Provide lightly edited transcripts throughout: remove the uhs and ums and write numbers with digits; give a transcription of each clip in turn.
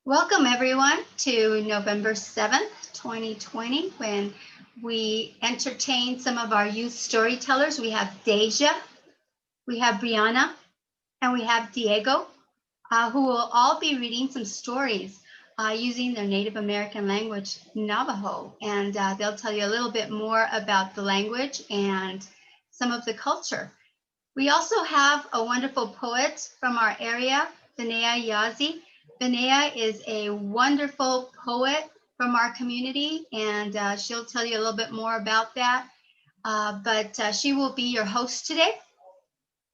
Welcome everyone to November 7th, 2020, when we entertain some of our youth storytellers. We have Deja, we have Brianna, and we have Diego, who will all be reading some stories using their Native American language, Navajo. And they'll tell you a little bit more about the language and some of the culture. We also have a wonderful poet from our area, Benea Yazi. Benea is a wonderful poet from our community, and she'll tell you a little bit more about that. But she will be your host today.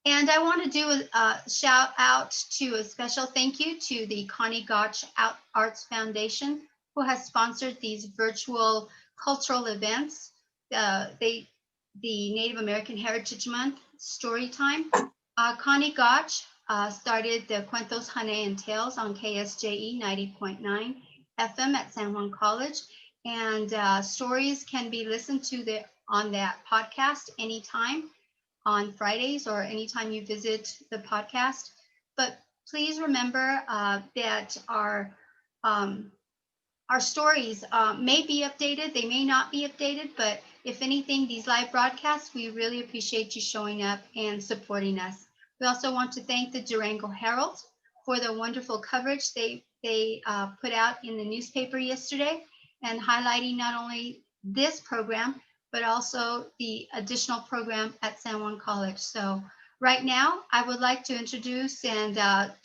And I want to do a shout out to a special thank you to the Connie Gotch Arts Foundation, who has sponsored these virtual cultural events. The Native American Heritage Month Storytime. Connie Gotch started the Cuentos, Hane, and Tales on KSJE 90.9 FM at San Juan College. And stories can be listened to on that podcast anytime on Fridays or anytime you visit the podcast. But please remember that our stories may be updated, they may not be updated, but if anything, these live broadcasts, we really appreciate you showing up and supporting us. We also want to thank the Durango Herald for the wonderful coverage they put out in the newspaper yesterday, and highlighting not only this program, but also the additional program at San Juan College. So right now, I would like to introduce and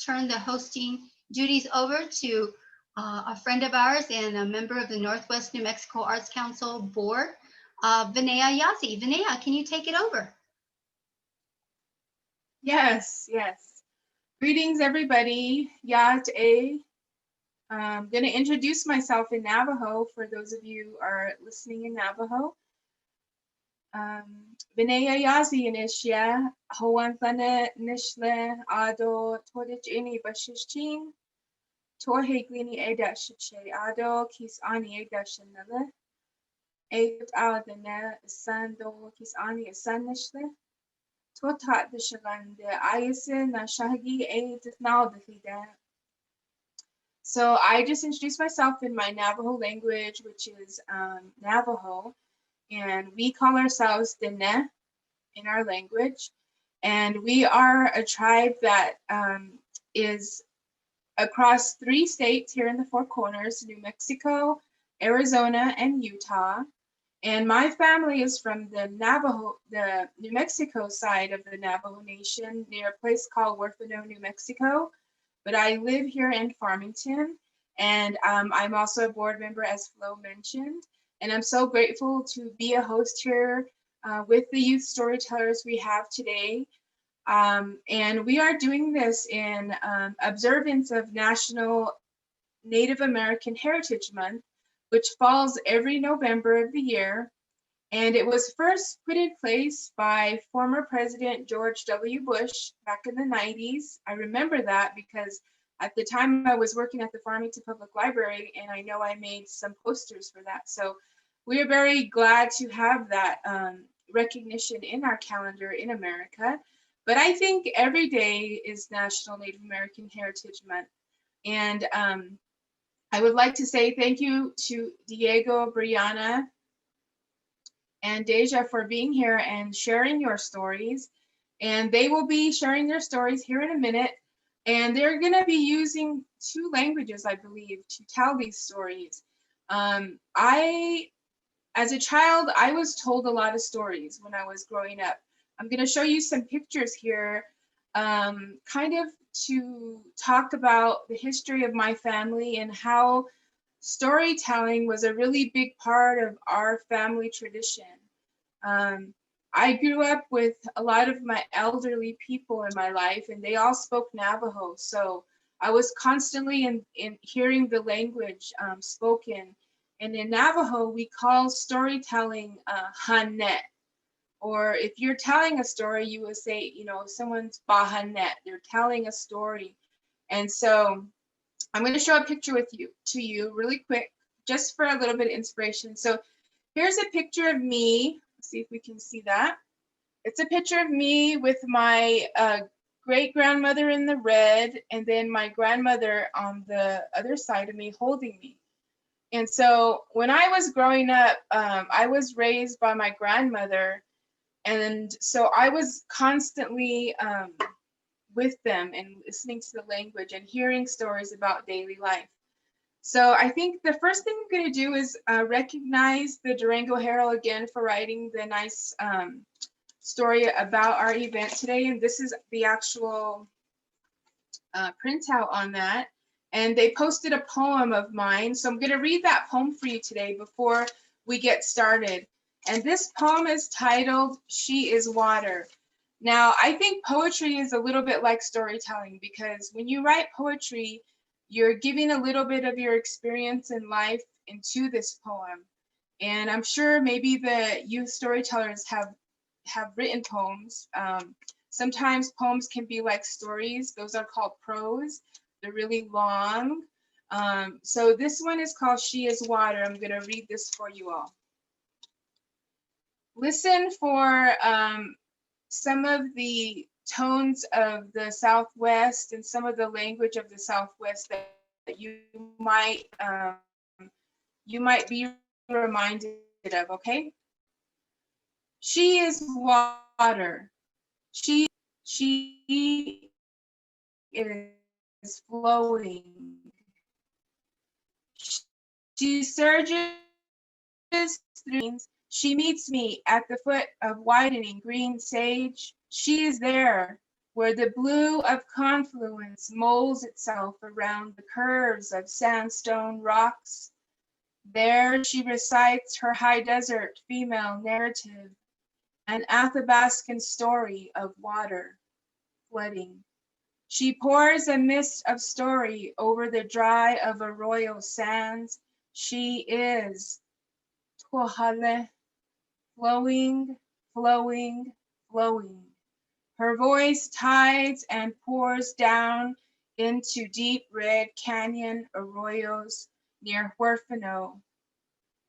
turn the hosting duties over to a friend of ours and a member of the Northwest New Mexico Arts Council Board, Benea Yazi. Benea, can you take it over? Yes. Greetings, everybody. Yate. I'm going to introduce myself in Navajo for those of you who are listening in Navajo. Benea Yazi Inishya, Hoanthana Nishle, Ado, Todich Ini Bashishchin, Torheglini Eda Shiche, Ado, Kis Ani Eda Shanele, Ed Adana, Sando, Kis Ani Sanishle, Totat the Shalan, the Ayasin, Nashagi, Ed Naldahida. So I just introduced myself in my Navajo language, which is Navajo. And we call ourselves Dene in our language. And we are a tribe that is across 3 states here in the Four Corners, New Mexico, Arizona, and Utah. And my family is from the New Mexico side of the Navajo Nation, near a place called Huerfano, New Mexico. But I live here in Farmington, and I'm also a board member, as Flo mentioned. And I'm so grateful to be a host here with the youth storytellers we have today. And we are doing this in observance of National Native American Heritage Month, which falls every November of the year. And it was first put in place by former President George W. Bush back in the 90s. I remember that because at the time I was working at the Farmington Public Library, and I know I made some posters for that. So we are very glad to have that recognition in our calendar in America. But I think every day is National Native American Heritage Month. And I would like to say thank you to Diego, Brianna, and Deja for being here and sharing your stories. And they will be sharing their stories here in a minute. And they're going to be using 2 languages, I believe, to tell these stories. As a child, I was told a lot of stories when I was growing up. I'm going to show you some pictures here, kind of to talk about the history of my family and how storytelling was a really big part of our family tradition. I grew up with a lot of my elderly people in my life, and they all spoke Navajo. So I was constantly in hearing the language spoken. And in Navajo, we call storytelling hanet. Or if you're telling a story, you would say, someone's bahanet. They're telling a story. And so I'm going to show a picture to you really quick, just for a little bit of inspiration. So here's a picture of me. Let's see if we can see that. It's a picture of me with my great-grandmother in the red, and then my grandmother on the other side of me holding me. And so when I was growing up, I was raised by my grandmother, and so I was constantly with them and listening to the language and hearing stories about daily life. So I think the first thing I'm going to do is recognize the Durango Herald again for writing the nice story about our event today. And this is the actual printout on that. And they posted a poem of mine. So I'm going to read that poem for you today before we get started. And this poem is titled, She is Water. Now, I think poetry is a little bit like storytelling, because when you write poetry, you're giving a little bit of your experience in life into this poem. And I'm sure maybe the youth storytellers have written poems. Sometimes poems can be like stories. Those are called prose. They're really long. So this one is called She is Water. I'm going to read this for you all. Listen for some of the tones of the Southwest and some of the language of the Southwest that you might be reminded of, okay? She is water. She is flowing. She surges through. She meets me at the foot of widening green sage. She is there, where the blue of confluence molds itself around the curves of sandstone rocks. There she recites her high desert female narrative, an Athabascan story of water flooding. She pours a mist of story over the dry of arroyo sands. She is Tuahale, flowing, flowing, flowing. Her voice tides and pours down into deep red canyon arroyos near Huerfano.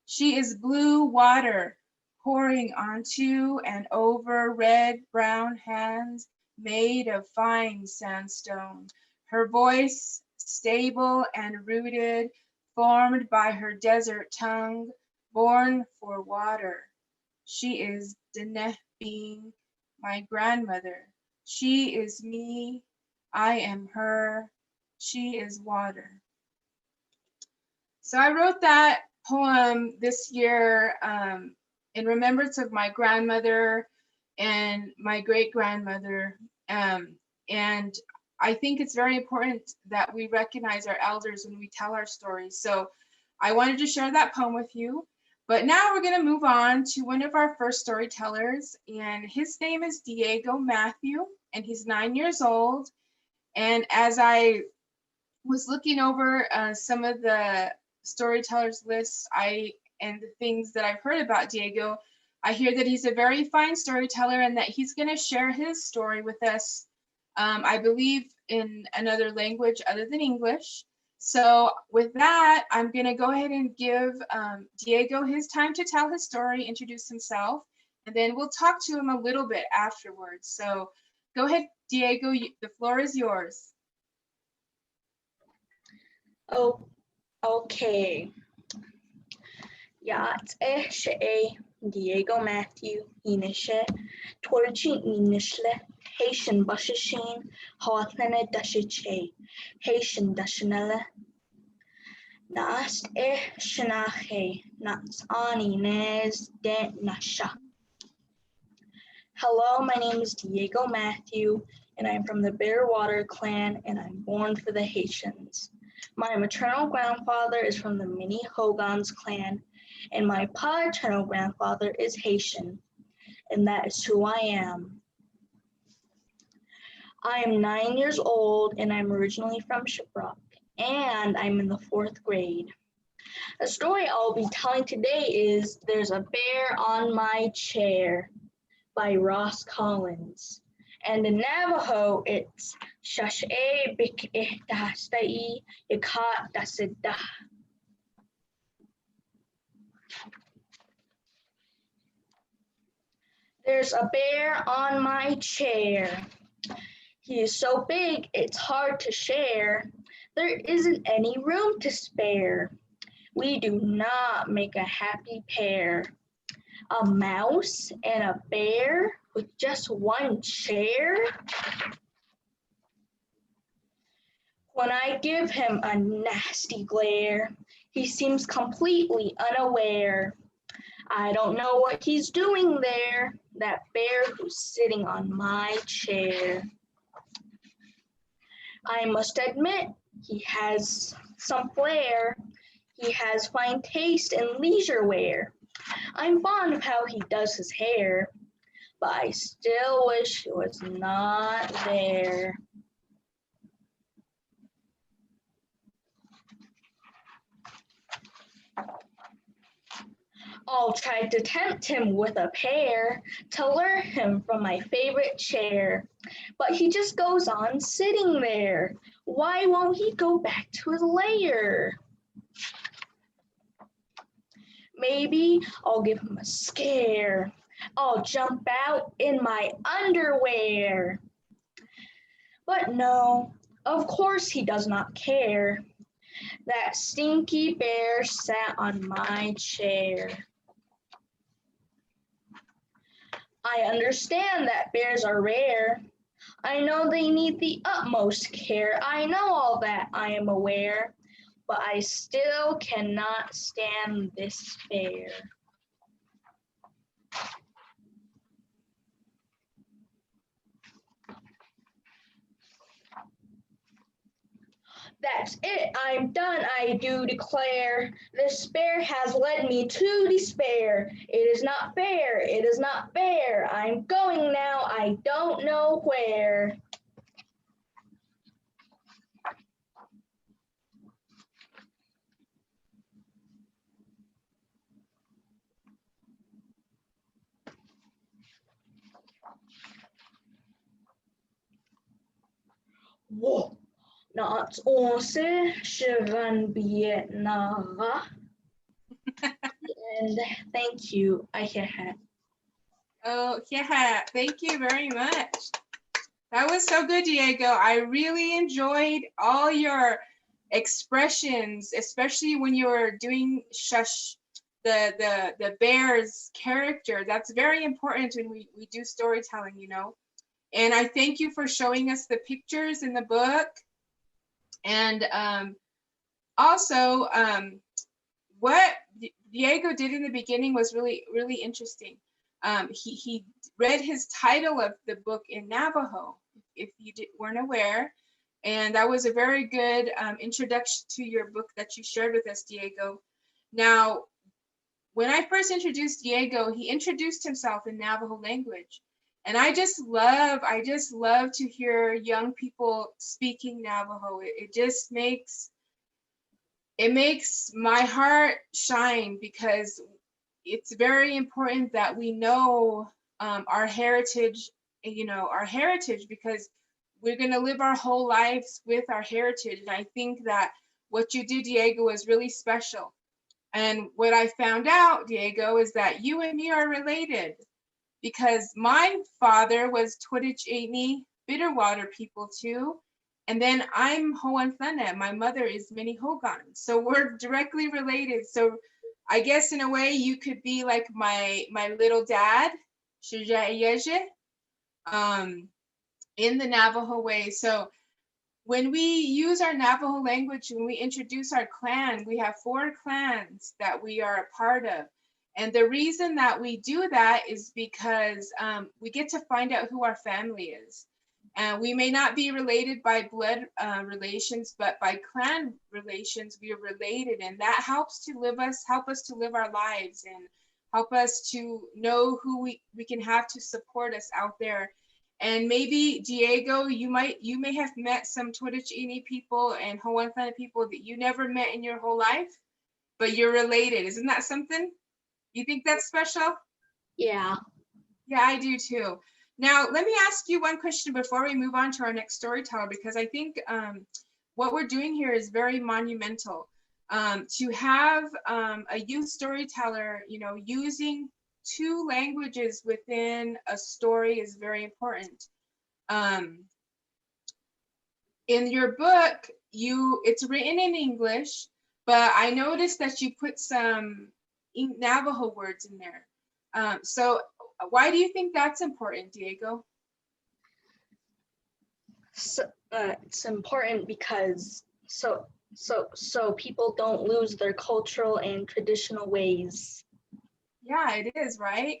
She is blue water pouring onto and over red-brown hands made of fine sandstone. Her voice, stable and rooted, formed by her desert tongue, born for water. She is Deneh being, my grandmother. She is me. I am her. She is water. So I wrote that poem this year in remembrance of my grandmother and my great-grandmother. And I think it's very important that we recognize our elders when we tell our stories. So I wanted to share that poem with you. But now we're going to move on to one of our first storytellers, and his name is Diego Matthew, and he's 9 years old. And as I was looking over some of the storytellers lists and the things that I've heard about Diego, I hear that he's a very fine storyteller and that he's going to share his story with us, I believe in another language other than English. So with that, I'm going to go ahead and give Diego his time to tell his story, introduce himself, and then we'll talk to him a little bit afterwards. So go ahead, Diego, the floor is yours. Oh, okay. She Diego Matthew Inishe Torchi Inishle Haitian Bashashin Hawathene Dashiche Haitian Dashanella Naast Shanahe Nats Ani Nez De Nasha. Hello, my name is Diego Matthew, and I'm from the Bearwater clan, and I'm born for the Haitians. My maternal grandfather is from the Minihogans clan, and my paternal grandfather is Haitian, and that is who I am. I am 9 years old, and I'm originally from Shiprock, and I'm in the 4th grade. The story I'll be telling today is There's a Bear on My Chair by Ross Collins. And in Navajo, it's Shash'e Bik Ihtahastai Yakat Dasidah. There's a bear on my chair. He is so big, it's hard to share. There isn't any room to spare. We do not make a happy pair. A mouse and a bear with just one chair? When I give him a nasty glare, he seems completely unaware. I don't know what he's doing there, that bear who's sitting on my chair. I must admit, he has some flair. He has fine taste in leisure wear. I'm fond of how he does his hair, but I still wish he was not there. I'll try to tempt him with a pear to lure him from my favorite chair, but he just goes on sitting there. Why won't he go back to his lair? Maybe I'll give him a scare. I'll jump out in my underwear. But no, of course he does not care. That stinky bear sat on my chair. I understand that bears are rare. I know they need the utmost care. I know all that, I am aware, but I still cannot stand this bear. That's it, I'm done, I do declare. This bear has led me to despair. It is not fair, it is not fair. I'm going now, I don't know where. Whoa, not onse Shivanbietnara. And thank you, I had. Oh, yeah, thank you very much. That was so good, Diego. I really enjoyed all your expressions, especially when you were doing Shush, the bear's character. That's very important when we do storytelling, you know. And I thank you for showing us the pictures in the book. And also, what Diego did in the beginning was really, really interesting. He read his title of the book in Navajo, if you weren't aware. And that was a very good introduction to your book that you shared with us, Diego. Now, when I first introduced Diego, he introduced himself in Navajo language. And I just love to hear young people speaking Navajo. It just makes my heart shine, because it's very important that we know our heritage, because we're going to live our whole lives with our heritage. And I think that what you do, Diego, is really special. And what I found out, Diego, is that you and me are related, because my father was Twitich Bitterwater people too. And then I'm Ho'onthlena. My mother is Minnie Hogan. So we're directly related. So I guess in a way you could be like my little dad, in the Navajo way. So when we use our Navajo language, when we introduce our clan, we have 4 clans that we are a part of. And the reason that we do that is because we get to find out who our family is. And we may not be related by blood relations, but by clan relations, we are related. And that helps help us to live our lives, and help us to know who we can have to support us out there. And maybe, Diego, you may have met some Twitich people and Ho'onthlena people that you never met in your whole life, but you're related. Isn't that something? You think that's special? Yeah. Yeah, I do too. Now, let me ask you one question before we move on to our next storyteller, because I think what we're doing here is very monumental. To have a youth storyteller, using 2 languages within a story is very important. in your book, it's written in English, but I noticed that you put some Navajo words in there. So why do you think that's important, Diego? So, it's important because so people don't lose their cultural and traditional ways. Yeah, it is, right?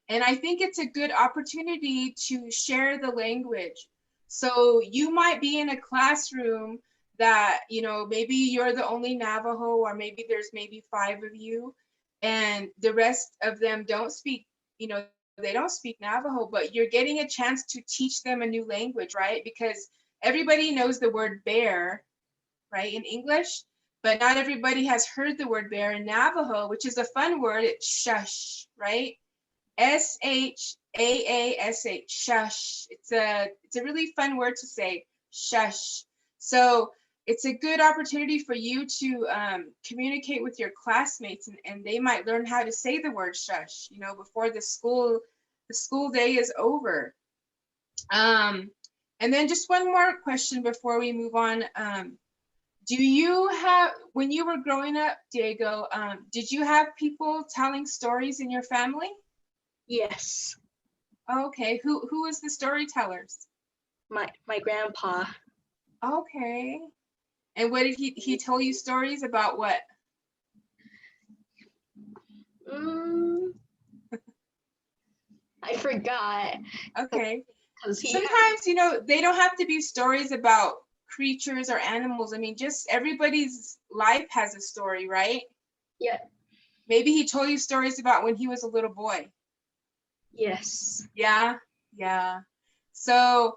And I think it's a good opportunity to share the language. So you might be in a classroom that, maybe you're the only Navajo, or maybe there's maybe 5 of you, and the rest of them don't speak, they don't speak Navajo, but you're getting a chance to teach them a new language, right? Because everybody knows the word bear, right, in English, but not everybody has heard the word bear in Navajo, which is a fun word. It's shush, right? SHAASH, shush. It's a really fun word to say, shush. So it's a good opportunity for you to communicate with your classmates, and they might learn how to say the word shush, before the school day is over. And then just one more question before we move on. Do you have, when you were growing up, Diego, did you have people telling stories in your family? Yes, Okay, who is the storytellers? my grandpa. Okay. And what did he tell you stories about what? I forgot. Okay. Because Sometimes, they don't have to be stories about creatures or animals. I mean, just everybody's life has a story, right? Yeah. Maybe he told you stories about when he was a little boy. Yes. Yeah. So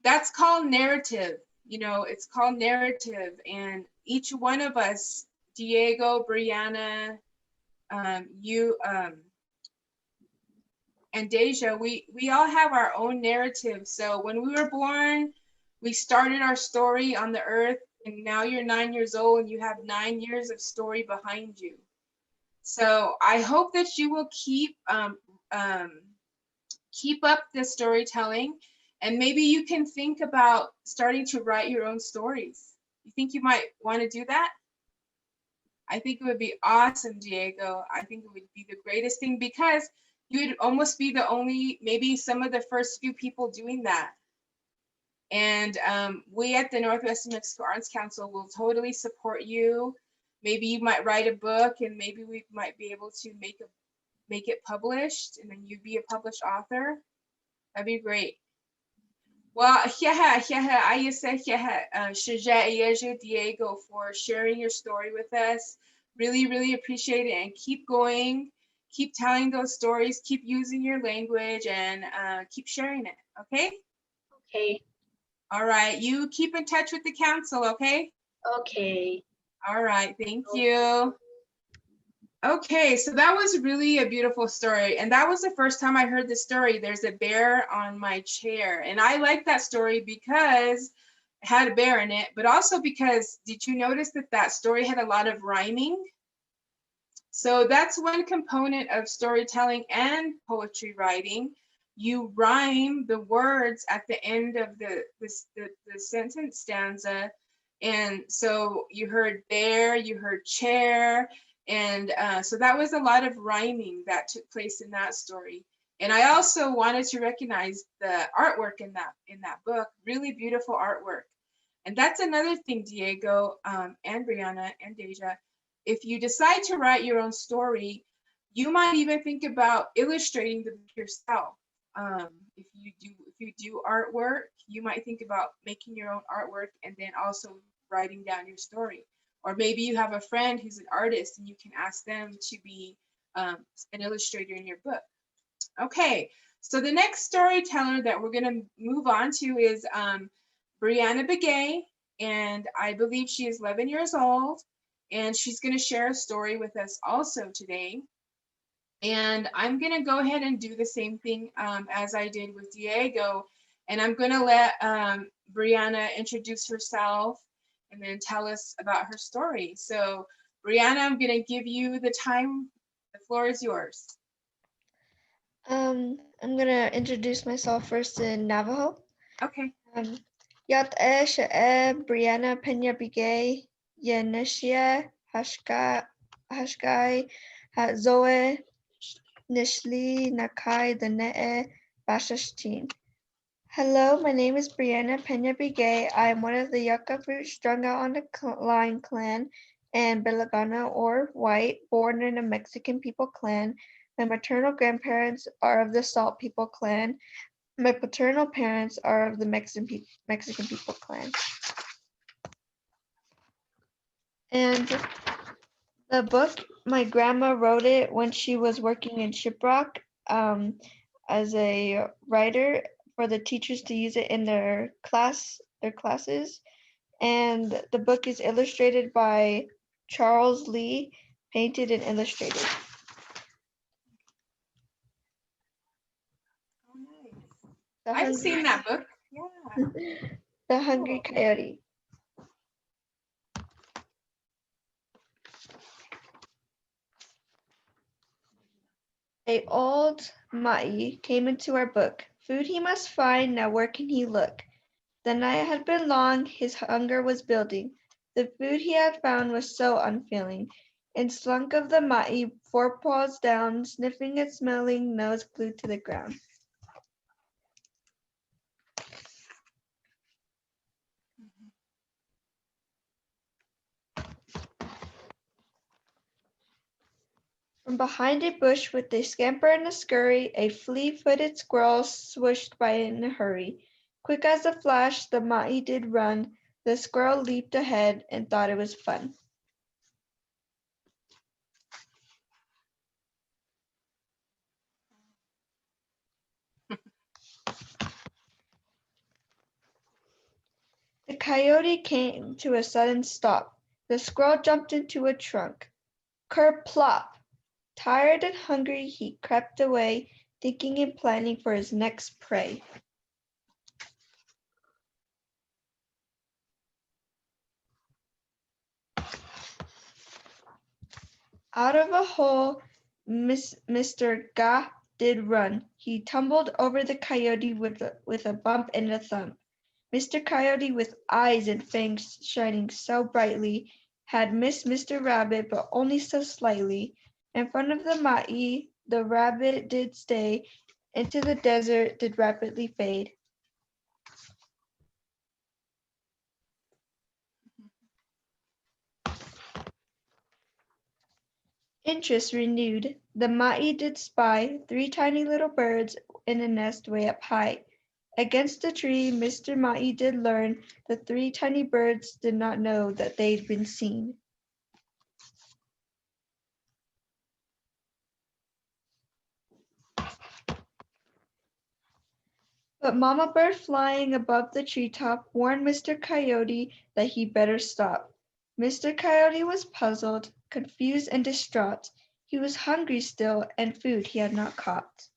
that's called narrative. It's called narrative, and each one of us, Diego, Brianna, you, and Deja, we all have our own narrative. So when we were born, we started our story on the earth, and now you're 9 years old and you have 9 years of story behind you. So I hope that you will keep up the storytelling, and maybe you can think about starting to write your own stories. You think you might want to do that? I think it would be awesome, Diego. I think it would be the greatest thing, because you would almost be the only, maybe some of the first few people doing that. And we at the Northwest New Mexico Arts Council will totally support you. Maybe you might write a book, and maybe we might be able to make it published, and then you'd be a published author. That'd be great. Well, Diego, for sharing your story with us. Really, really appreciate it, and keep going. Keep telling those stories, keep using your language, and keep sharing it, okay? Okay. All right, you keep in touch with the council, okay? Okay. All right, thank you. Okay, so that was really a beautiful story. And that was the first time I heard the story, There's a Bear on My Chair. And I like that story because it had a bear in it, but also because, did you notice that that story had a lot of rhyming? So that's one component of storytelling and poetry writing. You rhyme the words at the end of the sentence stanza. And so you heard bear, you heard chair, and so that was a lot of rhyming that took place in that story. And I also wanted to recognize the artwork in that book, really beautiful artwork. And that's another thing, Diego, and Brianna and Deja. If you decide to write your own story, you might even think about illustrating the book yourself. If you do artwork, you might think about making your own artwork and then also writing down your story. Or maybe you have a friend who's an artist and you can ask them to be an illustrator in your book. Okay, so the next storyteller that we're going to move on to is Brianna Begay, and I believe she is 11 years old, and she's going to share a story with us also today. And I'm going to go ahead and do the same thing as I did with Diego, and I'm going to let Brianna introduce herself and then tell us about her story. So Brianna, I'm going to give you the time. The floor is yours. I'm gonna introduce myself first in Navajo. Okay. Yat Brianna Begay, Yanishia Hashgai Zoe Nishli Nakai Danee Bashashtin. Hello, my name is Brianna Begay. I am one of the yucca fruit strung out on the line clan and Belagana or white, born in a Mexican people clan. My maternal grandparents are of the Salt people clan. My paternal parents are of the Mexican people clan. And the book, my grandma wrote it when she was working in Shiprock as a writer for the teachers to use it in their classes. And the book is illustrated by Charles Lee, painted and illustrated. Oh, nice. The I've Hungry, seen that book. Yeah. The Hungry Cool. Coyote. A old Ma'i came into our book. Food he must find, now where can he look? The night had been long, his hunger was building. The food he had found was so unfeeling. And slunk of the Ma'i, forepaws down, sniffing and smelling, nose glued to the ground. From behind a bush with a scamper and a scurry, a flea-footed squirrel swooshed by in a hurry. Quick as a flash, the Ma'i did run. The squirrel leaped ahead and thought it was fun. The coyote came to a sudden stop. The squirrel jumped into a trunk. Kerplop! Tired and hungry, he crept away, thinking and planning for his next prey. Out of a hole Mr. Gah did run. He tumbled over the coyote with a bump and a thump. Mr. Coyote, with eyes and fangs shining so brightly, had missed Mr. Rabbit, but only so slightly. In front of the Ma'i, the rabbit did stay, into the desert did rapidly fade. Interest renewed, the Ma'i did spy 3 tiny little birds in a nest way up high. Against a tree, Mr. Ma'i did learn the 3 tiny birds did not know that they'd been seen. But Mama Bird flying above the treetop warned Mr. Coyote that he better stop. Mr. Coyote was puzzled, confused, and distraught. He was hungry still, and food he had not caught.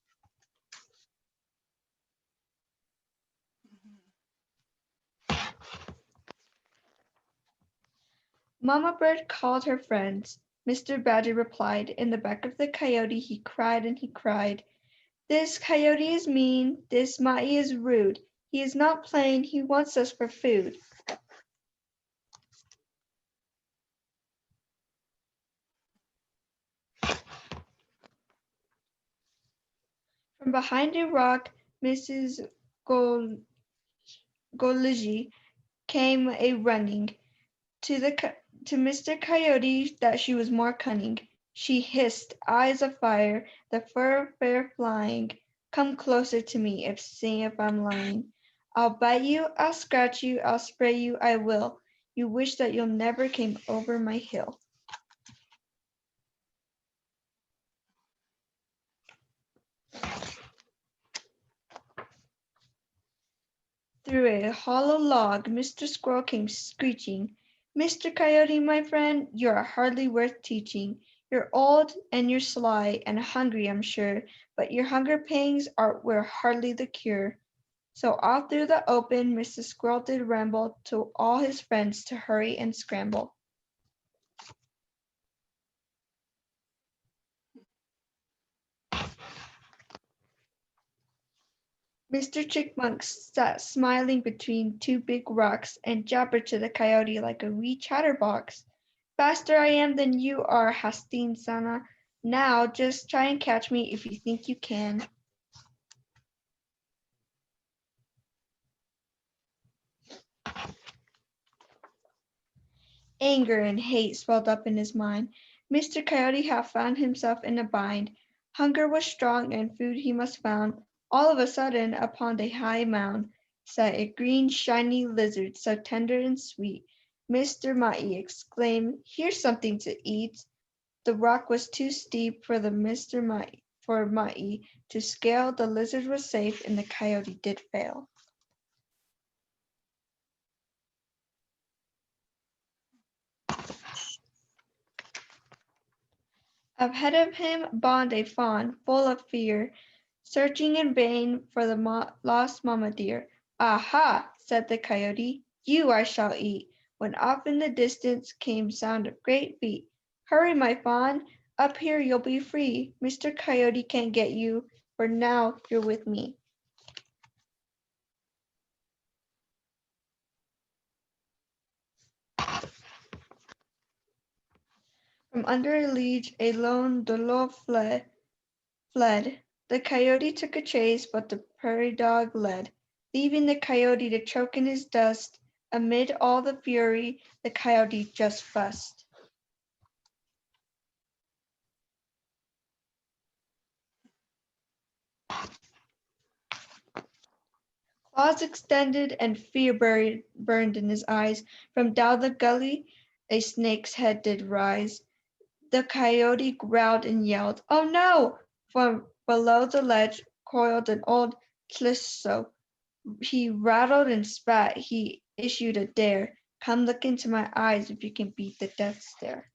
Mama Bird called her friends. Mr. Badger replied. In the back of the coyote he cried and he cried. This coyote is mean, this Ma'i is rude. He is not playing, he wants us for food. From behind a rock, Mrs. Goligi came a running to Mr. Coyote that she was more cunning. She hissed, eyes of fire, the fur fair flying. Come closer to me, see if I'm lying. I'll bite you, I'll scratch you, I'll spray you, I will. You wish that you'll never came over my hill. Through a hollow log, Mr. Squirrel came screeching. Mr. Coyote, my friend, you are hardly worth teaching. You're old and you're sly and hungry, I'm sure, but your hunger pangs were hardly the cure. So off through the open, Mr. Squirrel did ramble to all his friends to hurry and scramble. Mr. Chipmunk sat smiling between two big rocks and jabbered to the Coyote like a wee chatterbox. Faster I am than you are, Hasteen-sana. Now just try and catch me if you think you can. Anger and hate swelled up in his mind. Mr. Coyote half found himself in a bind. Hunger was strong and food he must found. All of a sudden, upon a high mound, sat a green, shiny lizard, so tender and sweet. Mr. Mai exclaimed, "Here's something to eat." The rock was too steep for Mai to scale. The lizard was safe, and the Coyote did fail. Ahead of him bounded a fawn, full of fear, searching in vain for the lost mamma deer. "Aha!" said the Coyote, "you I shall eat," when off in the distance came sound of great feet. "Hurry, my fawn, up here you'll be free. Mr. Coyote can't get you, for now you're with me." From under a ledge a lone Dolo fled. The Coyote took a chase, but the prairie dog led, leaving the Coyote to choke in his dust. Amid all the fury, the Coyote just fussed. Claws extended and fear burned in his eyes. From down the gully a snake's head did rise. The Coyote growled and yelled, "Oh no!" From below the ledge coiled an old Tlisso. He rattled and spat. He issued a dare. "Come look into my eyes if you can beat the death stare."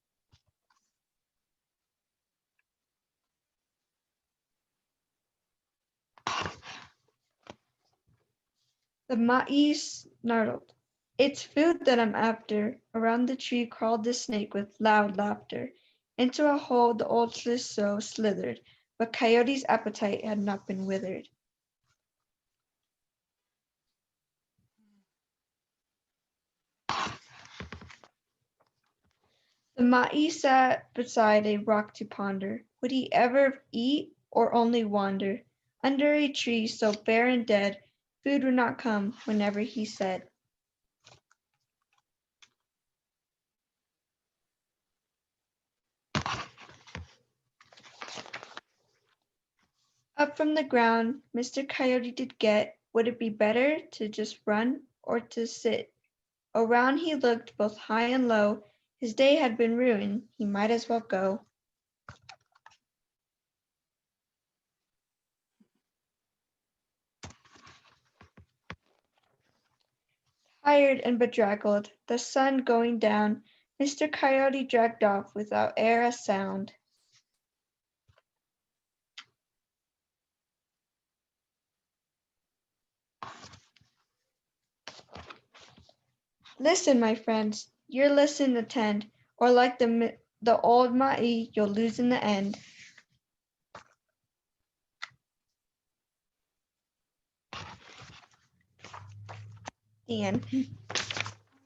The Ma'i snarled, "It's food that I'm after." Around the tree crawled the snake with loud laughter. Into a hole the old Tlisso slithered, but Coyote's appetite had not been withered. The Ma'i sat beside a rock to ponder. Would he ever eat, or only wander? Under a tree so bare and dead, food would not come whenever he said. Up from the ground Mr. Coyote did get. Would it be better to just run, or to sit? Around he looked both high and low. His day had been ruined. He might as well go. Tired and bedraggled, the sun going down, Mr. Coyote dragged off without e'er a sound. Listen, my friends, your lesson attend, or like the old Ma'i, you'll lose in the end. The end.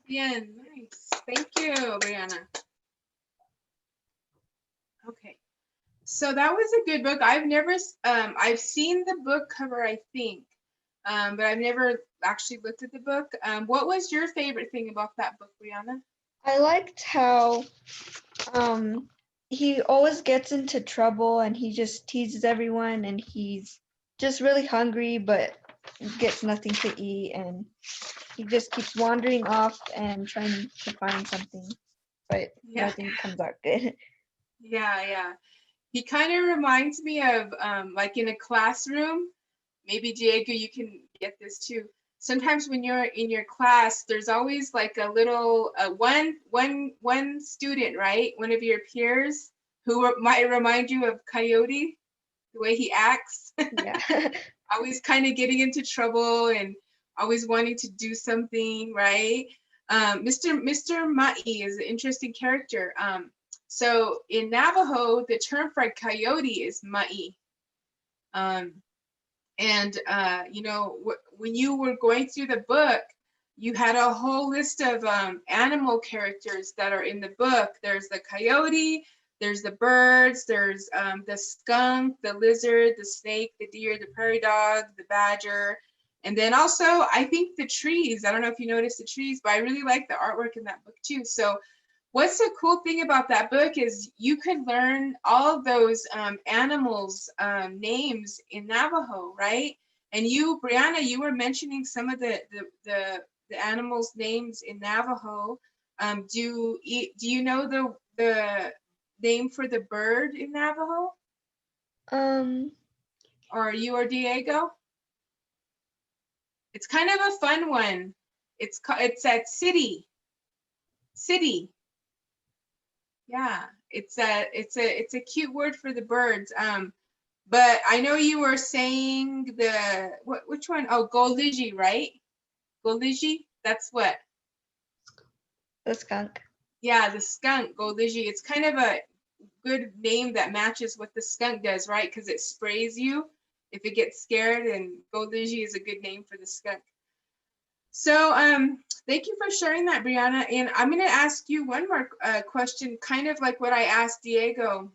Yeah, nice. Thank you, Brianna. Okay. So that was a good book. I've seen the book cover, I think, but I've never actually looked at the book. What was your favorite thing about that book, Brianna? I liked how he always gets into trouble and he just teases everyone and he's just really hungry but gets nothing to eat and he just keeps wandering off and trying to find something, but nothing comes out good. Yeah. He kind of reminds me of like in a classroom. Maybe Diego, you can get this too. Sometimes when you're in your class, there's always like a little one student, right? One of your peers who might remind you of Coyote, the way he acts. Yeah. Always kind of getting into trouble and always wanting to do something, right? Mr. Ma'i is an interesting character. So in Navajo, the term for coyote is Ma'i. And, you know, when you were going through the book, you had a whole list of animal characters that are in the book. There's the coyote, there's the birds, there's the skunk, the lizard, the snake, the deer, the prairie dog, the badger. And then also, I think the trees. I don't know if you noticed the trees, but I really like the artwork in that book too. So what's the cool thing about that book is you could learn all of those animals' names in Navajo, right? And you, Brianna, you were mentioning some of the animals' names in Navajo. Do you know the name for the bird in Navajo? Um, Or you or Diego? It's kind of a fun one. It's at city. City. Yeah, it's a cute word for the birds. But I know you were saying which one? Oh, Goligi, right? Goligi, that's what? the skunk. Yeah, the skunk, Goligi. It's kind of a good name that matches what the skunk does, right? Because it sprays you if it gets scared, and Goligi is a good name for the skunk. So thank you for sharing that, Brianna. And I'm going to ask you one more question, kind of like what I asked Diego.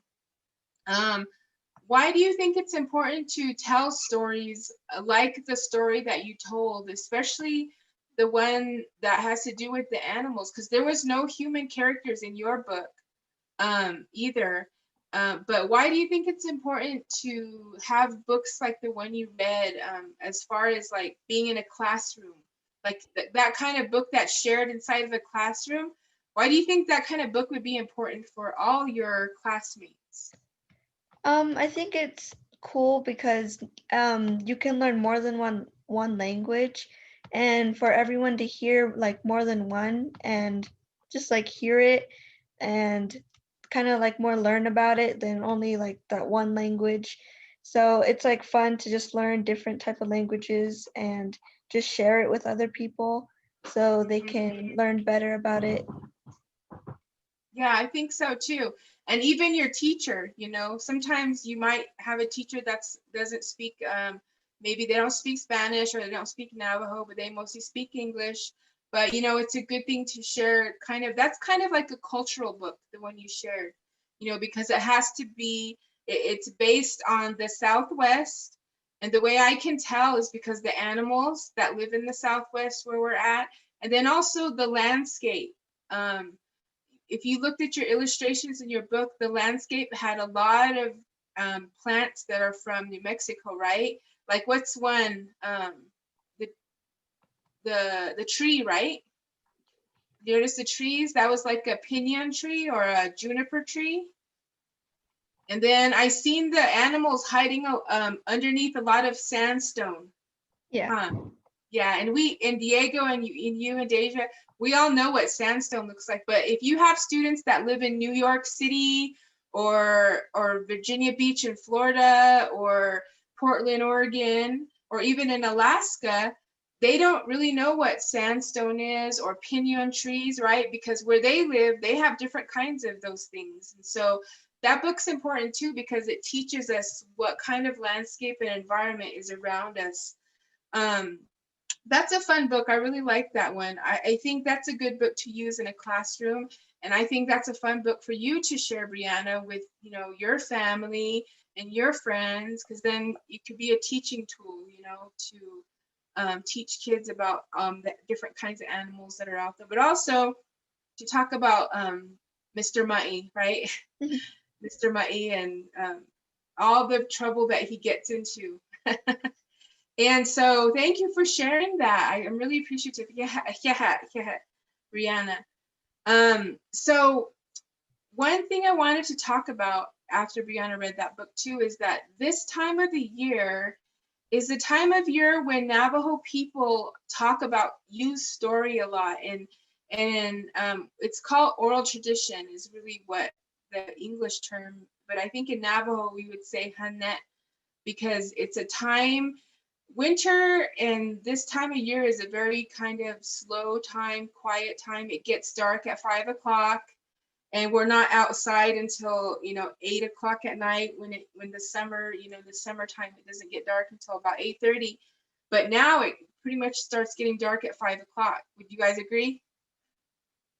Why do you think it's important to tell stories like the story that you told, especially the one that has to do with the animals? Because there was no human characters in your book either. But why do you think it's important to have books like the one you read as far as like being in a classroom? Like that kind of book that's shared inside of a classroom? Why do you think that kind of book would be important for all your classmates? I think it's cool because you can learn more than one language, and for everyone to hear like more than one and just like hear it and kind of like more learn about it than only like that one language. So it's like fun to just learn different type of languages and just share it with other people so they can learn better about it. Yeah, I think so too. And even your teacher, you know, sometimes you might have a teacher doesn't speak, maybe they don't speak Spanish or they don't speak Navajo, but they mostly speak English. But, you know, it's a good thing to share that's kind of like a cultural book, the one you shared, you know, because it has to be, it's based on the Southwest. And the way I can tell is because the animals that live in the Southwest where we're at, and then also the landscape. If you looked at your illustrations in your book, the landscape had a lot of plants that are from New Mexico, right? Like what's one? The tree, right? You notice the trees? That was like a pinyon tree or a juniper tree. And then I seen the animals hiding underneath a lot of sandstone. Yeah. Yeah, and Diego and you and Deja, we all know what sandstone looks like. But if you have students that live in New York City or Virginia Beach in Florida or Portland, Oregon, or even in Alaska, they don't really know what sandstone is or pinyon trees, right? Because where they live, they have different kinds of those things. And so that book's important too because it teaches us what kind of landscape and environment is around us. That's a fun book. I really like that one. I think that's a good book to use in a classroom. And I think that's a fun book for you to share, Brianna, with, you know, your family and your friends, because then it could be a teaching tool, you know, to teach kids about the different kinds of animals that are out there, but also to talk about Mr. Mutty, right? Mr. Mutty and all the trouble that he gets into. And so thank you for sharing that. I am really appreciative. Yeah, Brianna. So one thing I wanted to talk about after Brianna read that book too is that this time of the year is the time of year when Navajo people use story a lot, and it's called oral tradition is really what the English term, but I think in Navajo we would say hanet because it's a time. Winter and this time of year is a very kind of slow time, quiet time. It gets dark at 5 o'clock and we're not outside until 8 o'clock at night when the summer, the summertime, it doesn't get dark until about 8:30. But now it pretty much starts getting dark at 5 o'clock. Would you guys agree?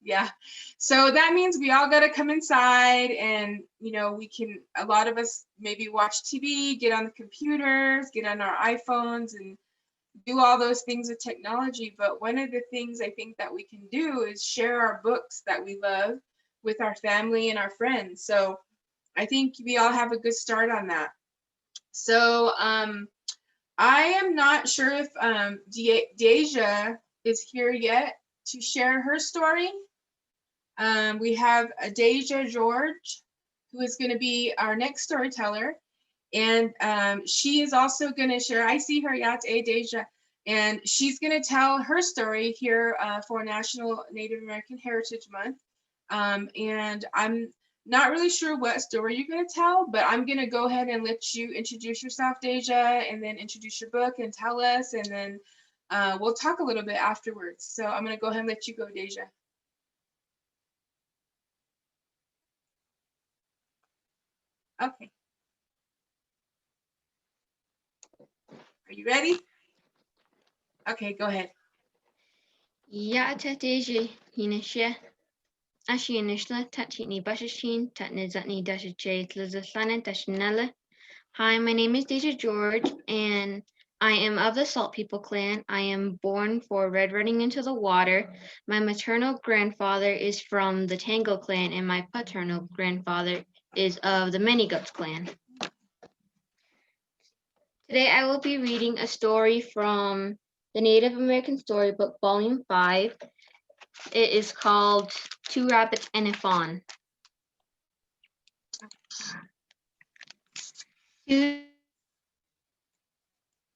Yeah. So that means we all got to come inside, and we can, a lot of us maybe watch TV, get on the computers, get on our iPhones, and do all those things with technology. But one of the things I think that we can do is share our books that we love with our family and our friends. So I think we all have a good start on that. So I am not sure if Deja is here yet to share her story. We have Deja George, who is going to be our next storyteller. And she is also going to share, I see her, yeah, it's Deja, and she's going to tell her story here for National Native American Heritage Month. And I'm not really sure what story you're going to tell, but I'm going to go ahead and let you introduce yourself, Deja, and then introduce your book and tell us, and then we'll talk a little bit afterwards. So I'm going to go ahead and let you go, Deja. Okay. Are you ready? Okay, go ahead. Ya Deja Hinisha Ashi Inishla Tatini Bashashin Tatnizatni Dashache Lizaslana Dashanella. Hi, my name is Deja George, and I am of the Salt People clan. I am born for Red Running into the Water. My maternal grandfather is from the Tango clan, and my paternal grandfather is of the Many Goats clan. Today I will be reading a story from the Native American Storybook, Volume 5. It is called Two Rabbits and a Fawn. Two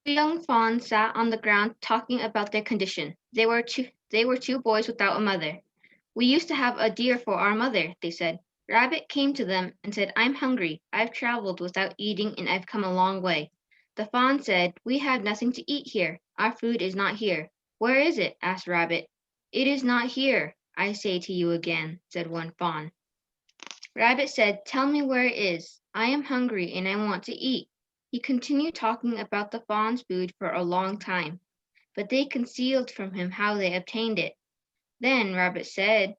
young fawns sat on the ground talking about their condition. They were two boys without a mother. We used to have a deer for our mother, they said. Rabbit came to them and said, I'm hungry. I've traveled without eating and I've come a long way. The fawn said, we have nothing to eat here. Our food is not here. Where is it? Asked Rabbit. It is not here, I say to you again, said one fawn. Rabbit said, tell me where it is. I am hungry and I want to eat. He continued talking about the fawn's food for a long time, but they concealed from him how they obtained it. Then Rabbit said,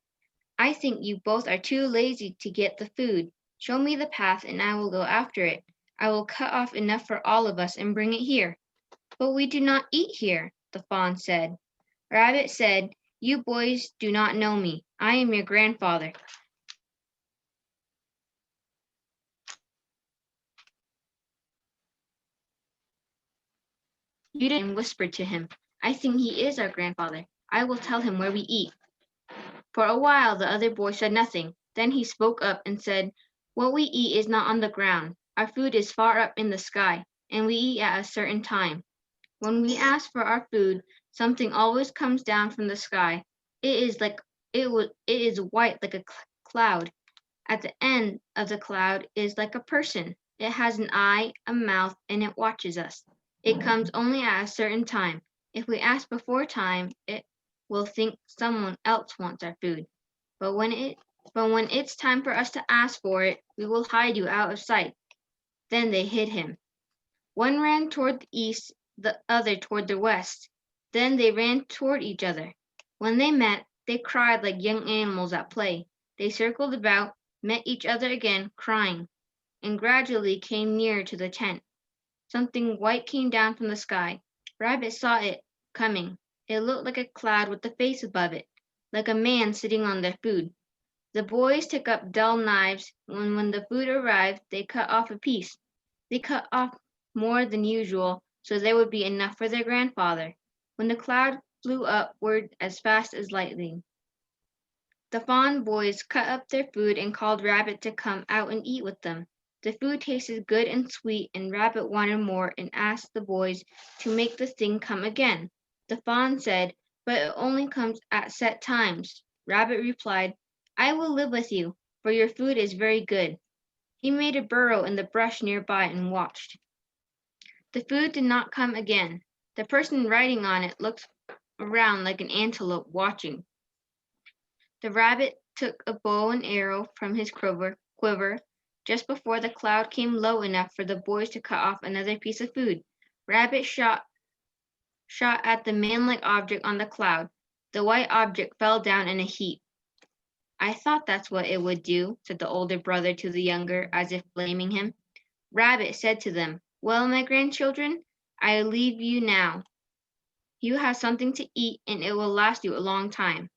I think you both are too lazy to get the food. Show me the path and I will go after it. I will cut off enough for all of us and bring it here. But we do not eat here, the fawn said. Rabbit said, you boys do not know me. I am your grandfather. You didn't whisper to him. I think he is our grandfather. I will tell him where we eat. For a while, the other boy said nothing. Then he spoke up and said, what we eat is not on the ground. Our food is far up in the sky, and we eat at a certain time. When we ask for our food, something always comes down from the sky. It is white like a cloud. At the end of the cloud is like a person. It has an eye, a mouth, and it watches us. It comes only at a certain time. If we ask before time, it will think someone else wants our food. But when it's time for us to ask for it, we will hide you out of sight. Then they hid him. One ran toward the east, the other toward the west. Then they ran toward each other. When they met, they cried like young animals at play. They circled about, met each other again, crying, and gradually came nearer to the tent. Something white came down from the sky. Rabbit saw it coming. It looked like a cloud with a face above it, like a man sitting on their food. The boys took up dull knives, and when the food arrived, they cut off a piece. They cut off more than usual, so there would be enough for their grandfather. When the cloud flew upward as fast as lightning, the fawn boys cut up their food and called Rabbit to come out and eat with them. The food tasted good and sweet, and Rabbit wanted more and asked the boys to make the thing come again. The fawn said, but it only comes at set times. Rabbit replied, I will live with you, for your food is very good. He made a burrow in the brush nearby and watched. The food did not come again. The person riding on it looked around like an antelope watching. The rabbit took a bow and arrow from his quiver just before the cloud came low enough for the boys to cut off another piece of food. Rabbit shot at the man-like object on the cloud. The white object fell down in a heap. I thought that's what it would do, said the older brother to the younger, as if blaming him. Rabbit said to them, Well, my grandchildren, I leave you now. You have something to eat, and it will last you a long time.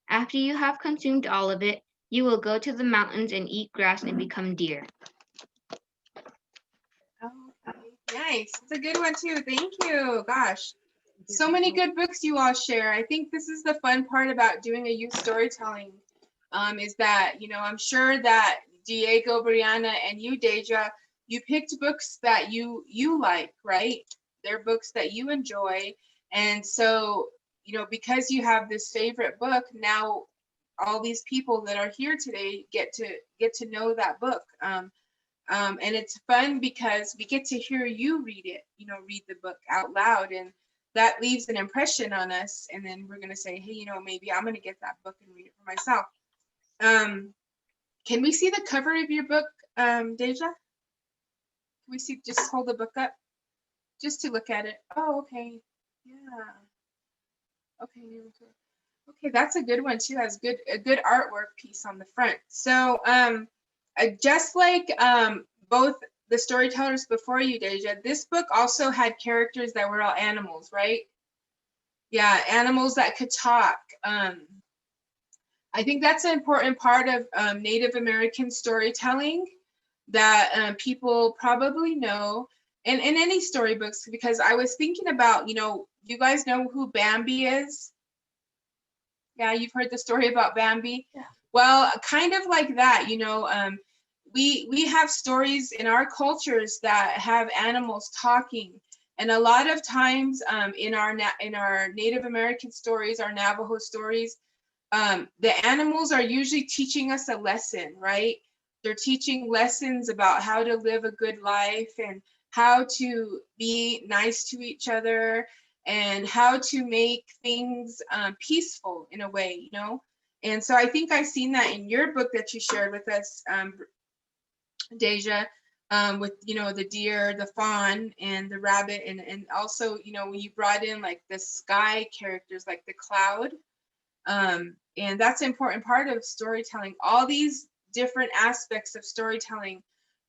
After you have consumed all of it, you will go to the mountains and eat grass and become deer. Oh, nice. It's a good one too. Thank you. Gosh, so many good books you all share. I think this is the fun part about doing a youth storytelling, is that, I'm sure that Diego, Brianna, and you, Deja, you picked books that you like, right? They're books that you enjoy. And so, because you have this favorite book, now all these people that are here today get to know that book. And it's fun because we get to hear you read it, read the book out loud, and that leaves an impression on us. And then we're going to say, hey, maybe I'm going to get that book and read it for myself. Can we see the cover of your book, Deja? Can we see, just hold the book up just to look at it? Oh, okay. Yeah. Okay. Okay, that's a good one too. Has a good artwork piece on the front. So just like both the storytellers before you, Deja, this book also had characters that were all animals, right? Yeah, animals that could talk. I think that's an important part of Native American storytelling that people probably know, and in any storybooks, because I was thinking about, you guys know who Bambi is? Yeah, you've heard the story about Bambi? Yeah. Well, kind of like that, we have stories in our cultures that have animals talking. And a lot of times in our Native American stories, our Navajo stories, the animals are usually teaching us a lesson, right? They're teaching lessons about how to live a good life and how to be nice to each other and how to make things peaceful in a way, And so I think I've seen that in your book that you shared with us, Deja, with, the deer, the fawn, and the rabbit, and also, when you brought in like the sky characters, like the cloud. And that's an important part of storytelling. All these different aspects of storytelling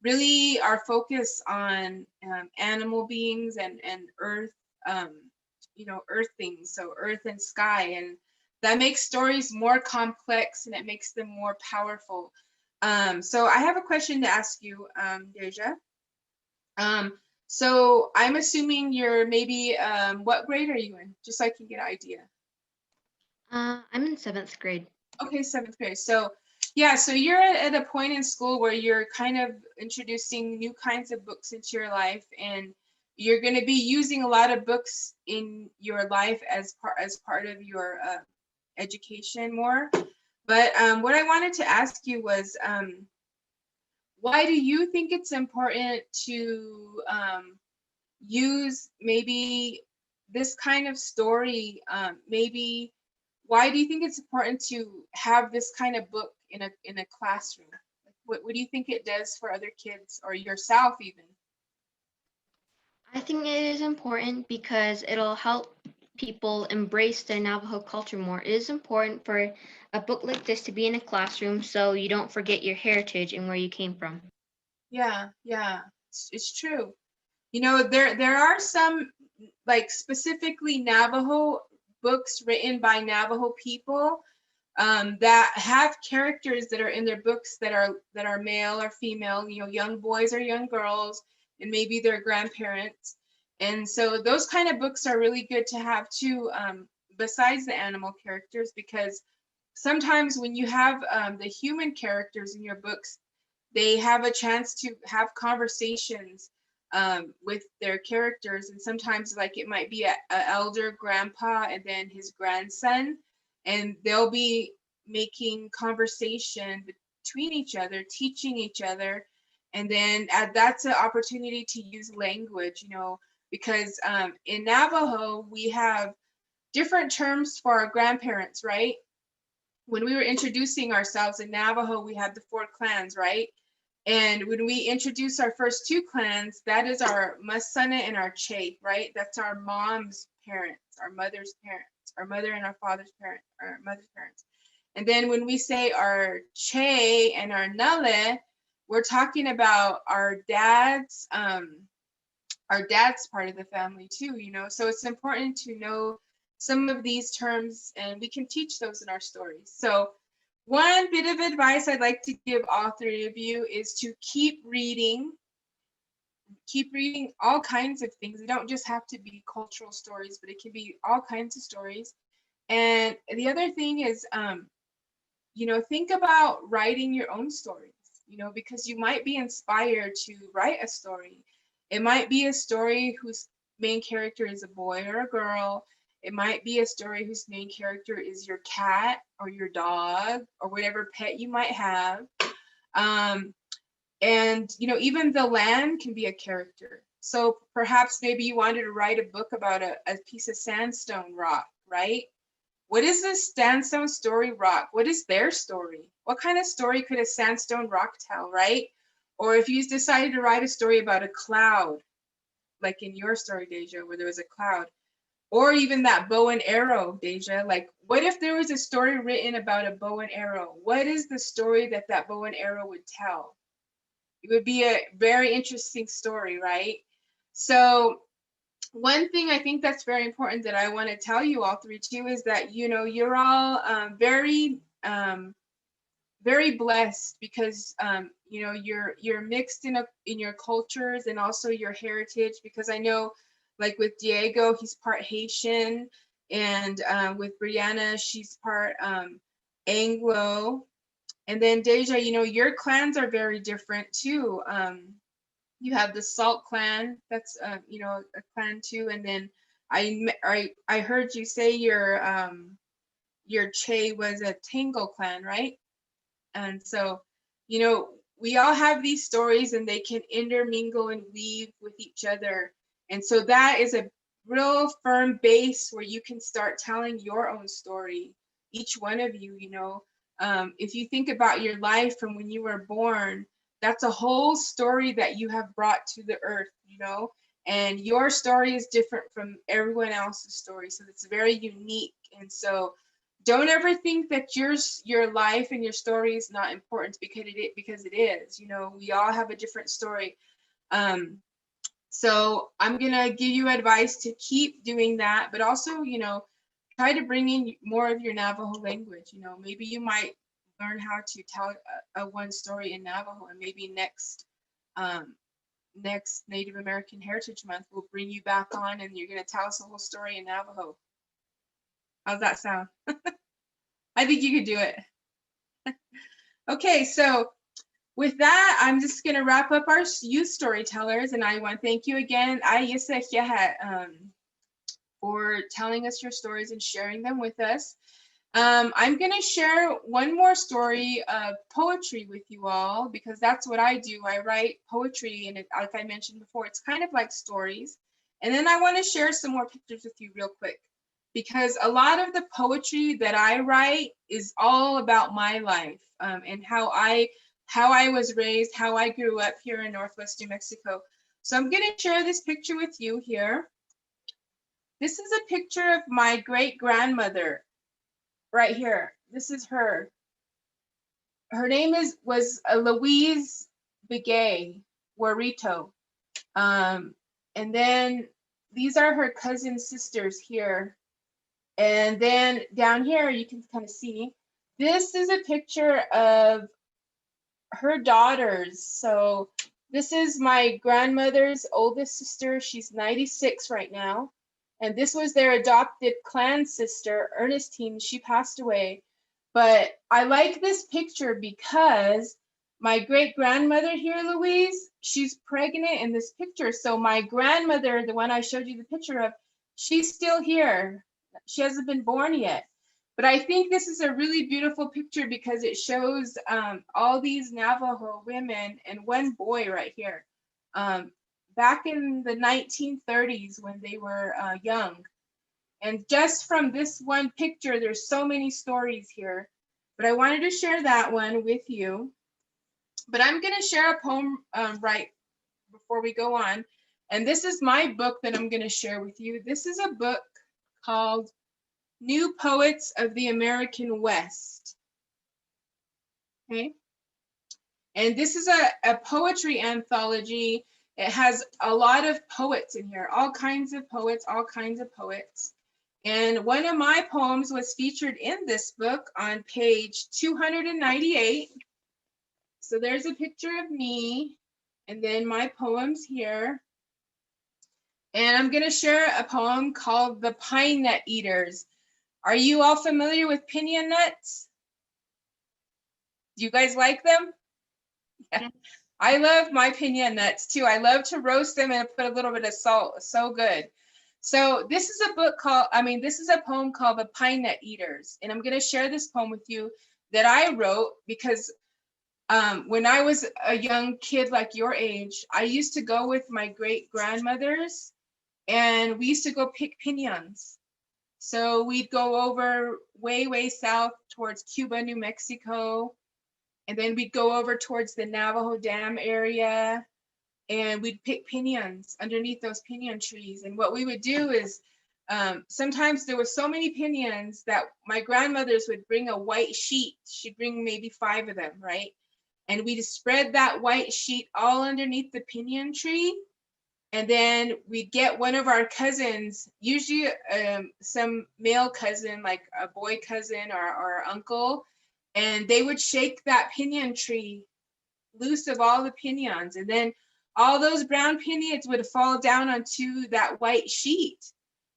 really are focused on animal beings and earth, earth things, so earth and sky, and that makes stories more complex and it makes them more powerful. So I have a question to ask you, Deja. So I'm assuming you're maybe, what grade are you in? Just so I can get an idea. I'm in 7th grade. Okay, 7th grade. So yeah, so you're at a point in school where you're kind of introducing new kinds of books into your life, and you're going to be using a lot of books in your life as part of your education more. But what I wanted to ask you was, why do you think it's important to use maybe this kind of story? Maybe why do you think it's important to have this kind of book in a classroom? What do you think it does for other kids or yourself even? I think it is important because it'll help people embrace their Navajo culture more. It is important for a book like this to be in a classroom so you don't forget your heritage and where you came from. Yeah, it's true. There are some like specifically Navajo books written by Navajo people that have characters that are in their books that are male or female, young boys or young girls, and maybe their grandparents. And so those kind of books are really good to have too, besides the animal characters, because sometimes when you have the human characters in your books, they have a chance to have conversations with their characters. And sometimes like it might be a elder grandpa and then his grandson, and they'll be making conversation between each other, teaching each other. And then that's an opportunity to use language, because in Navajo, we have different terms for our grandparents, right? when we were introducing ourselves in Navajo, we had the 4 clans, right? And when we introduce our first 2 clans, that is our Masana and our Che, right? That's our mom's parents, our mother's parents, our mother and our father's parents, our mother's parents. And then when we say our Che and our Nale, we're talking about our dad's part of the family too, you know. So it's important to know some of these terms, and we can teach those in our stories. So one bit of advice I'd like to give all 3 of you is to keep reading all kinds of things. They don't just have to be cultural stories, but it can be all kinds of stories. And the other thing is, you know, think about writing your own stories, you know, because you might be inspired to write a story. It might be a story whose main character is a boy or a girl. It might be a story whose main character is your cat or your dog or whatever pet you might have. And, you know, even the land can be a character. So perhaps maybe you wanted to write a book about a piece of sandstone rock, right? What is this sandstone story rock? What is their story? What kind of story could a sandstone rock tell, right? Or if you decided to write a story about a cloud, like in your story, Deja, where there was a cloud, or even that bow and arrow, Deja, like what if there was a story written about a bow and arrow? What is the story that that bow and arrow would tell? It would be a very interesting story, right? So one thing I think that's very important that I want to tell you all 3 too is that, you know, you're all very blessed because you know, you're mixed in your cultures and also your heritage, because I know like with Diego, he's part Haitian, and with Brianna, she's part Anglo, and then Deja, you know, your clans are very different too. You have the Salt clan, that's you know, a clan too, and then I heard you say your Che was a Tango clan, right? And so, you know, we all have these stories and they can intermingle and weave with each other. And so that is a real firm base where you can start telling your own story, each one of you, you know. If you think about your life from when you were born, that's a whole story that you have brought to the earth, you know, and your story is different from everyone else's story. So it's very unique. And so don't ever think that your life and your story is not important, because it is. You know, we all have a different story. So I'm gonna give you advice to keep doing that, but also, you know, try to bring in more of your Navajo language. You know, maybe you might learn how to tell a one story in Navajo, and maybe next Native American Heritage Month we'll bring you back on and you're gonna tell us a whole story in Navajo. How's that sound? I think you could do it. Okay, so with that, I'm just going to wrap up our youth storytellers, and I want to thank you again, Ayisa Yahat, for telling us your stories and sharing them with us. I'm going to share one more story of poetry with you all, because that's what I do. I write poetry, and like I mentioned before, it's kind of like stories. And then I want to share some more pictures with you real quick, because a lot of the poetry that I write is all about my life, and how I was raised, how I grew up here in Northwest New Mexico. So I'm going to share this picture with you here. This is a picture of my great grandmother right here. This is her. Her name was Louise Begay Warito. And then these are her cousin sisters here. And then down here, you can kind of see, this is a picture of her daughters. So this is my grandmother's oldest sister. She's 96 right now. And this was their adopted clan sister, Ernestine. She passed away. But I like this picture because my great grandmother here, Louise, she's pregnant in this picture. So my grandmother, the one I showed you the picture of, she's still here. She hasn't been born yet. But I think this is a really beautiful picture because it shows all these Navajo women and one boy right here, back in the 1930s when they were young. And just from this one picture, there's so many stories here. but I wanted to share that one with you. But I'm going to share a poem right before we go on. And this is my book that I'm going to share with you. This is a book called New Poets of the American West. Okay. And this is a poetry anthology. It has a lot of poets in here, all kinds of poets, all kinds of poets. And one of my poems was featured in this book on page 298. So there's a picture of me and then my poems here. And I'm going to share a poem called The Pine Nut Eaters. Are you all familiar with piña nuts? Do you guys like them? Yeah. I love my piña nuts too. I love to roast them and put a little bit of salt. So good. So this is a poem called The Pine Nut Eaters. And I'm going to share this poem with you that I wrote because when I was a young kid like your age, I used to go with my great grandmothers and we used to go pick piñons. So we'd go over way south towards Cuba, New Mexico. And then we'd go over towards the Navajo Dam area and we'd pick piñons underneath those piñon trees. And what we would do is sometimes there were so many piñons that my grandmothers would bring a white sheet. She'd bring maybe 5 of them, right? And we'd spread that white sheet all underneath the piñon tree. And then we'd get one of our cousins, usually some male cousin, like a boy cousin or uncle, and they would shake that piñon tree loose of all the piñons. And then all those brown piñons would fall down onto that white sheet.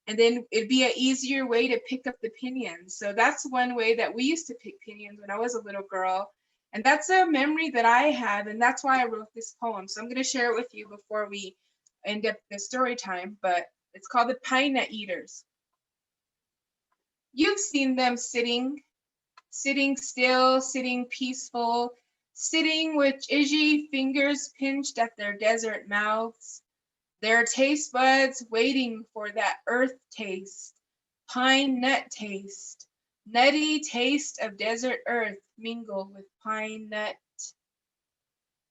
And then it'd be an easier way to pick up the piñons. So that's one way that we used to pick piñons when I was a little girl. And that's a memory that I have. And that's why I wrote this poem. So I'm going to share it with you before we end up the story time. But it's called The Pine Nut Eaters. You've seen them sitting still, sitting peaceful, sitting with itchy fingers pinched at their desert mouths, their taste buds waiting for that earth taste, pine nut taste, nutty taste of desert earth mingled with pine nut.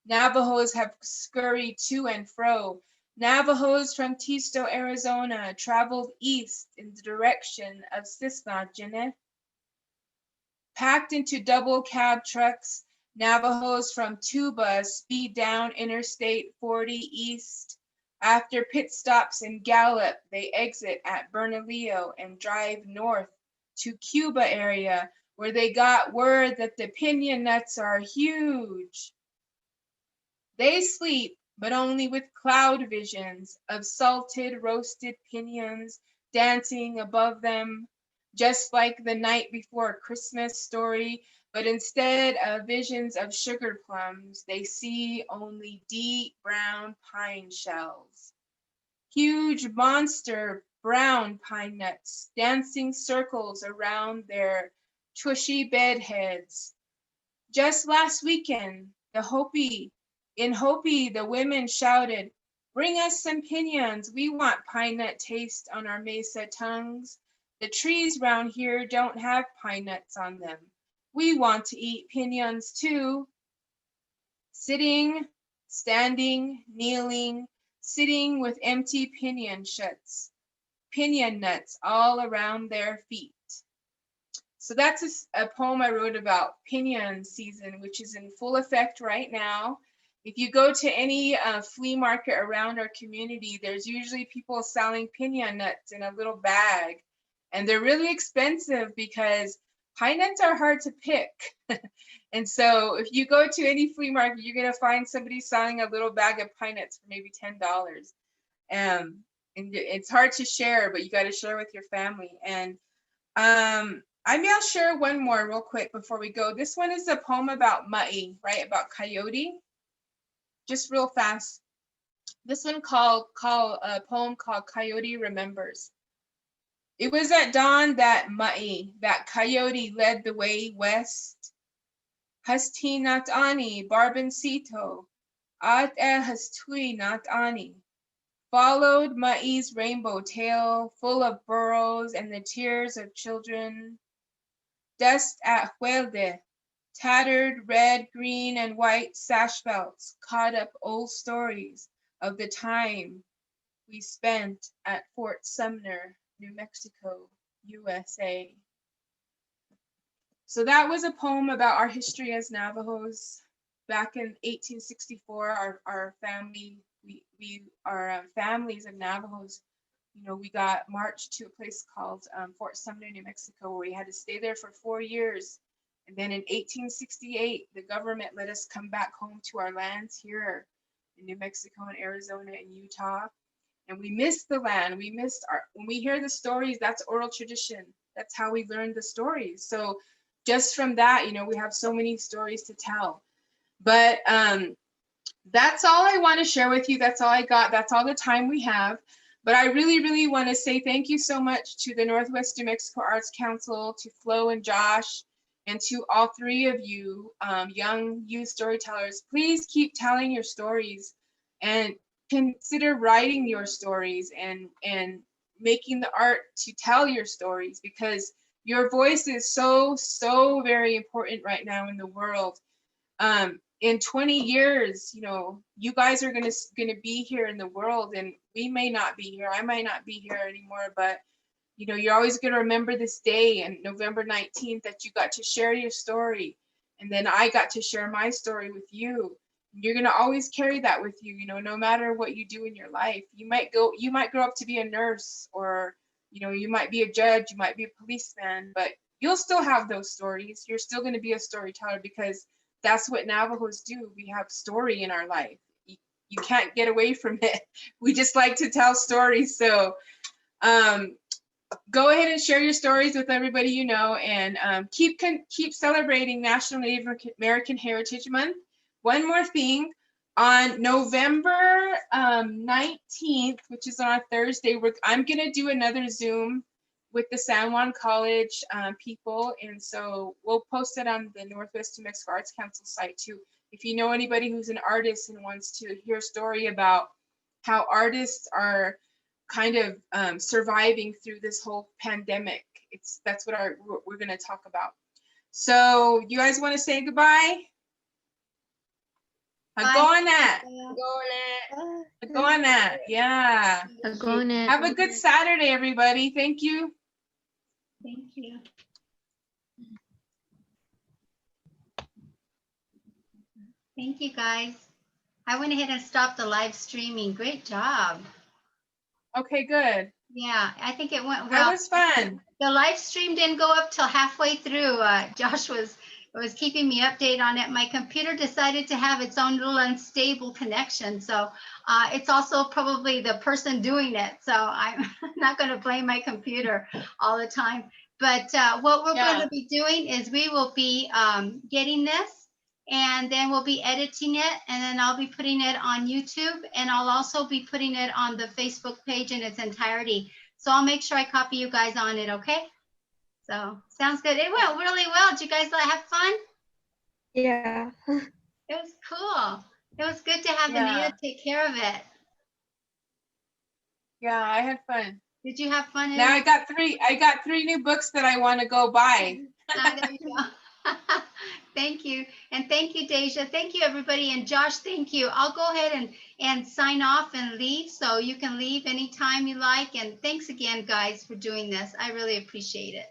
Navajos have scurried to and fro. Navajos from Tisto, Arizona, traveled east in the direction of Cisnagene. Packed into double cab trucks, Navajos from Tuba speed down Interstate 40 east. After pit stops in Gallup, they exit at Bernalillo and drive north to Cuba area, where they got word that the piña nuts are huge. They sleep, but only with cloud visions of salted, roasted piñons dancing above them, just like the night before Christmas story, but instead of visions of sugar plums, they see only deep brown pine shells. Huge monster brown pine nuts dancing circles around their tushy bed heads. Just last weekend, in Hopi, the women shouted, "Bring us some piñons. We want pine nut taste on our mesa tongues. The trees round here don't have pine nuts on them. We want to eat piñons too." Sitting, standing, kneeling, sitting with empty piñon nuts all around their feet. So that's a poem I wrote about piñon season, which is in full effect right now. If you go to any flea market around our community, there's usually people selling piñon nuts in a little bag. And they're really expensive because pine nuts are hard to pick. And so if you go to any flea market, you're going to find somebody selling a little bag of pine nuts for maybe $10. And it's hard to share, but you got to share with your family. And I'll share one more real quick before we go. This one is a poem about Ma'i, right? About coyote. Just real fast. This one a poem called Coyote Remembers. It was at dawn that Ma'i, that coyote, led the way west. Hasti not ani, barbancito, at hastui not ani. Followed Ma'i's rainbow tail, full of burrows and the tears of children. dust at Huelde, tattered red, green, and white sash belts caught up old stories of the time we spent at Fort Sumner, New Mexico, USA. So that was a poem about our history as Navajos. Back in 1864, our family, our families of Navajos, you know, we got marched to a place called Fort Sumner, New Mexico, where we had to stay there for 4 years. And then in 1868, the government let us come back home to our lands here in New Mexico and Arizona and Utah. And we missed the land. We missed when we hear the stories, that's oral tradition. That's how we learn the stories. So just from that, you know, we have so many stories to tell. But that's all I want to share with you. That's all I got. That's all the time we have. But I really, really want to say thank you so much to the Northwest New Mexico Arts Council, to Flo and Josh, and to all three of you young youth storytellers. Please keep telling your stories and consider writing your stories and making the art to tell your stories, because your voice is so, so very important right now in the world. In 20 years, you know, you guys are gonna be here in the world, and we may not be here. I might not be here anymore, but you know, you're always gonna remember this day and November 19th that you got to share your story, and then I got to share my story with you. You're gonna always carry that with you, you know, no matter what you do in your life. You might grow up to be a nurse, or you know, you might be a judge, you might be a policeman, but you'll still have those stories. You're still gonna be a storyteller, because that's what Navajos do. We have story in our life. You can't get away from it. We just like to tell stories. So go ahead and share your stories with everybody you know, and keep celebrating National Native American Heritage Month. One more thing, on November 19th, which is on a Thursday, I'm gonna do another Zoom with the San Juan College people, and so we'll post it on the Northwest New Mexico Arts Council site too. If you know anybody who's an artist and wants to hear a story about how artists are kind of surviving through this whole pandemic, that's what we're going to talk about. So you guys want to say goodbye? Agona. Agona. Yeah. Agona. Have a good Saturday, everybody. Thank you. Thank you. Thank you, guys. I went ahead and stopped the live streaming. Great job. Okay, good. Yeah, I think it went well. That was fun. The live stream didn't go up till halfway through. Josh was keeping me updated on it. My computer decided to have its own little unstable connection. So it's also probably the person doing it. So I'm not going to blame my computer all the time. But what we're going to be doing is we will be getting this, and then we'll be editing it, and then I'll be putting it on YouTube, and I'll also be putting it on the Facebook page in its entirety. So I'll make sure I copy you guys on it, okay? So sounds good. It went really well. Did you guys have fun? Yeah. It was cool. It was good to have Anita take care of it. Yeah, I had fun. Did you have fun? Now I got three new books that I want to go buy. There you go. Thank you. And thank you, Deja. Thank you, everybody. And Josh, thank you. I'll go ahead and sign off and leave, so you can leave anytime you like. And thanks again, guys, for doing this. I really appreciate it.